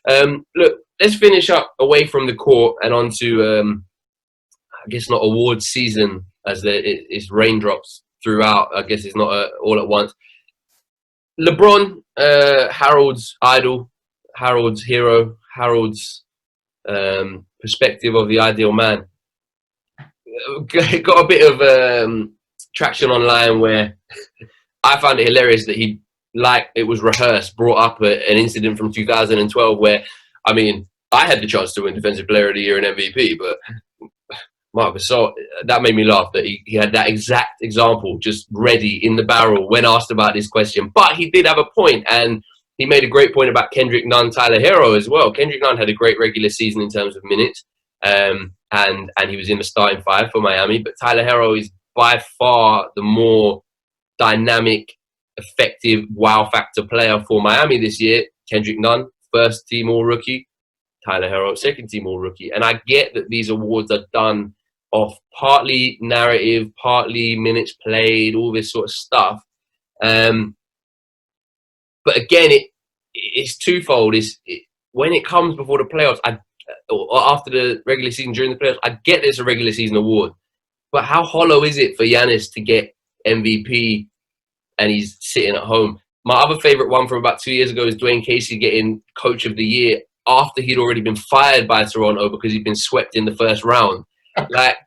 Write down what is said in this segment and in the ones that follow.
Look, let's finish up away from the court and on to, I guess not awards season, as it's raindrops throughout. I guess it's not all at once. LeBron, Harold's idol, Harold's hero, Harold's perspective of the ideal man. Got a bit of traction online where I found it hilarious that he, like it was rehearsed, brought up an incident from 2012 where, I mean, I had the chance to win Defensive Player of the Year and MVP, but Marc Gasol, that made me laugh that he had that exact example just ready in the barrel when asked about this question. But he did have a point, and he made a great point about Kendrick Nunn, Tyler Hero as well. Kendrick Nunn had a great regular season in terms of minutes, and he was in the starting five for Miami. But Tyler Hero is by far the more dynamic, effective, wow factor player for Miami this year. Kendrick Nunn, first team all rookie. Tyler Hero, second team all rookie. And I get that these awards are done off partly narrative, partly minutes played, all this sort of stuff. But again, it's twofold. When it comes before the playoffs, or after the regular season, during the playoffs, I get there's a regular season award. But how hollow is it for Giannis to get MVP and he's sitting at home? My other favourite one from about 2 years ago is Dwayne Casey getting Coach of the Year after he'd already been fired by Toronto because he'd been swept in the first round. Like,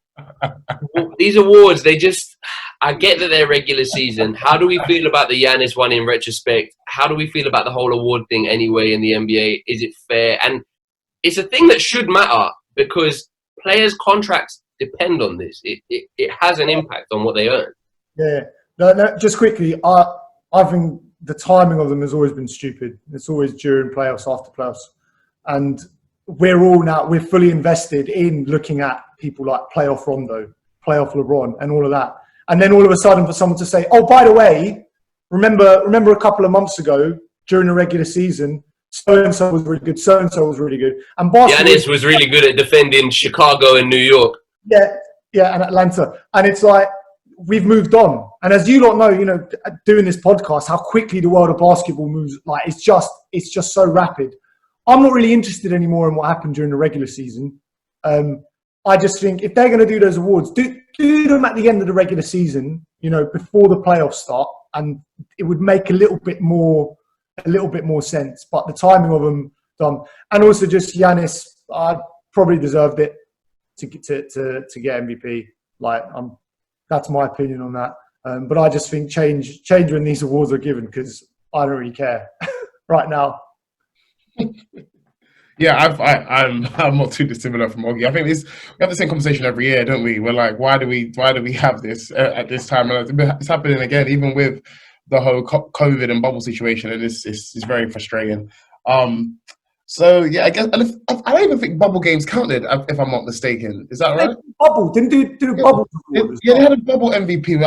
these awards, I get that they're regular season. How do we feel about the Giannis one in retrospect? How do we feel about the whole award thing anyway in the NBA? Is it fair? And it's a thing that should matter because players' contracts depend on this. It has an impact on what they earn. Yeah. No, just quickly, I think the timing of them has always been stupid. It's always during playoffs, after playoffs. And we're fully invested in looking at people like playoff Rondo, playoff LeBron, and all of that. And then all of a sudden for someone to say, oh, by the way, remember a couple of months ago during the regular season, so-and-so was really good, so-and-so was really good. And Giannis was really good at defending Chicago and New York. Yeah, and Atlanta. And it's like, we've moved on. And as you lot know, doing this podcast, how quickly the world of basketball moves, like it's just so rapid. I'm not really interested anymore in what happened during the regular season. I just think if they're going to do those awards, do them at the end of the regular season, before the playoffs start, and it would make a little bit more sense. But the timing of them, done, and also just Giannis, I probably deserved it to get MVP. Like, that's my opinion on that. But I just think change when these awards are given because I don't really care right now. Yeah, I'm not too dissimilar from Oggy. I think we have the same conversation every year, don't we? We're like, why do we have this at this time? And it's happening again, even with the whole COVID and bubble situation, and it's very frustrating. So yeah, I guess I don't even think bubble games counted, if I'm not mistaken. Is that right? Bubble didn't do bubble. Yeah, they had a bubble MVP.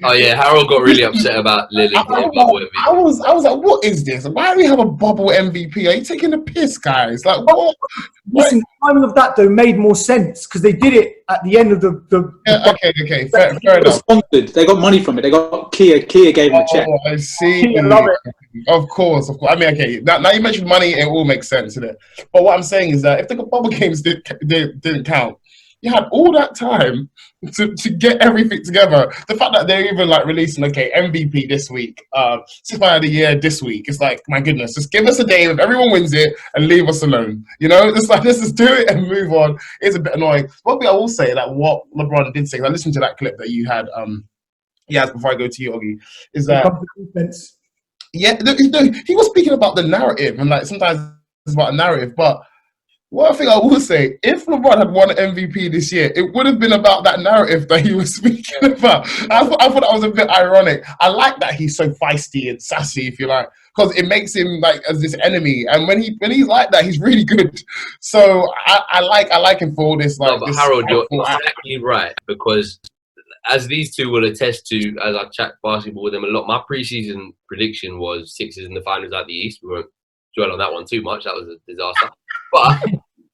Oh yeah, Harold got really upset about Lillard getting bubble MVP. I was like, what is this? Why do we have a bubble MVP? Are you taking the piss, guys? Like, what? Listen, the timing of that though made more sense because they did it at the end of the yeah, okay, fair enough. Sponsored. They got money from it. They got Kia gave them a check. Oh, I see. I love it. Of course. I mean, okay. Now you mentioned money, it all makes sense, isn't it? But what I'm saying is that if the bubble games didn't count, you had all that time to get everything together. The fact that they're even like releasing, MVP this week, Sixth Man of the Year this week, it's like, my goodness, just give us a day if everyone wins it and leave us alone. It's like, let's just do it and move on. It's a bit annoying. One thing I will say, like what LeBron did say, I listened to that clip that you had, before I go to you, Oggy, is that yeah, he was speaking about the narrative, and like sometimes it's about a narrative, but one thing I will say, if LeBron had won MVP this year, it would have been about that narrative that he was speaking about. I thought that was a bit ironic. I like that he's so feisty and sassy, if you like, because it makes him like as this enemy. And when he's like that, he's really good. So I like him for all this. Like, no, but Harold, you're exactly right, because as these two will attest to, as I chat basketball with them a lot, my preseason prediction was Sixers in the finals out the East. We won't dwell on that one too much. That was a disaster. But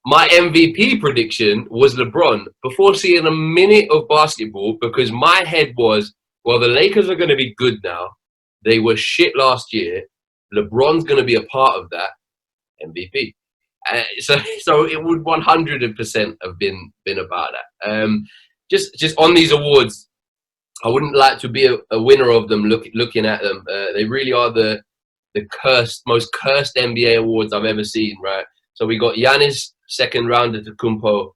my MVP prediction was LeBron before seeing a minute of basketball, because my head was, well, the Lakers are going to be good now. They were shit last year. LeBron's going to be a part of that. MVP. So it would 100% have been about that. Just on these awards, I wouldn't like to be a winner of them. Looking at them, they really are the most cursed NBA awards I've ever seen. Right. So we got Giannis, second rounder to Kumpo,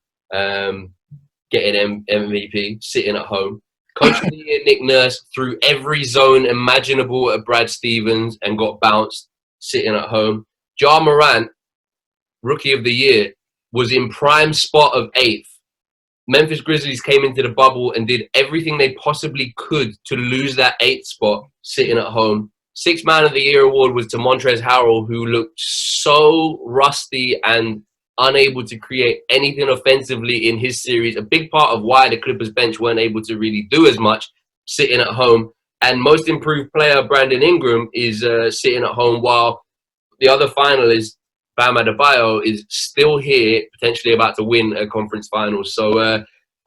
getting MVP, sitting at home. Coach of the Year, Nick Nurse, threw every zone imaginable at Brad Stevens and got bounced, sitting at home. Ja Morant, Rookie of the Year, was in prime spot of 8th. Memphis Grizzlies came into the bubble and did everything they possibly could to lose that 8th spot, sitting at home. Sixth Man of the Year award was to Montrezl Harrell, who looked so rusty and unable to create anything offensively in his series. A big part of why the Clippers bench weren't able to really do as much, sitting at home. And most improved player, Brandon Ingram, is sitting at home, while the other finalist, Bam Adebayo, is still here, potentially about to win a conference finals. So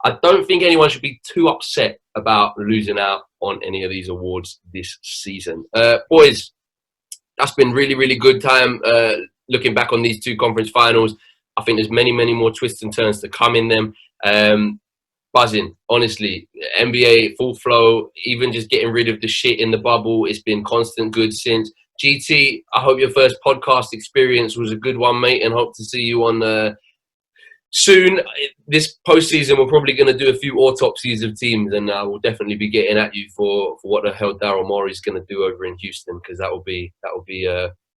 I don't think anyone should be too upset about losing out on any of these awards this season. Boys, that's been really, really good time looking back on these 2 conference finals. I think there's many, many more twists and turns to come in them. Buzzing, honestly. NBA, full flow, even just getting rid of the shit in the bubble. It's been constant good since. GT, I hope your first podcast experience was a good one, mate, and hope to see you on soon. This postseason, we're probably going to do a few autopsies of teams, and we'll definitely be getting at you for what the hell Daryl Morey's going to do over in Houston, because that will be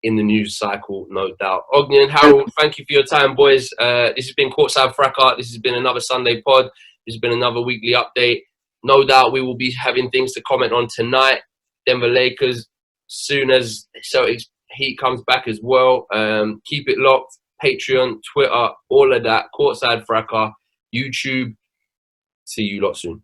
in the news cycle, no doubt. Oggy and Harold, thank you for your time, boys. This has been Courtside Fracas. This has been another Sunday pod. This has been another weekly update. No doubt we will be having things to comment on tonight. Denver Lakers, soon as Celtics Heat comes back as well. Keep it locked. Patreon, Twitter, all of that. Courtside Fracas, YouTube. See you lot soon.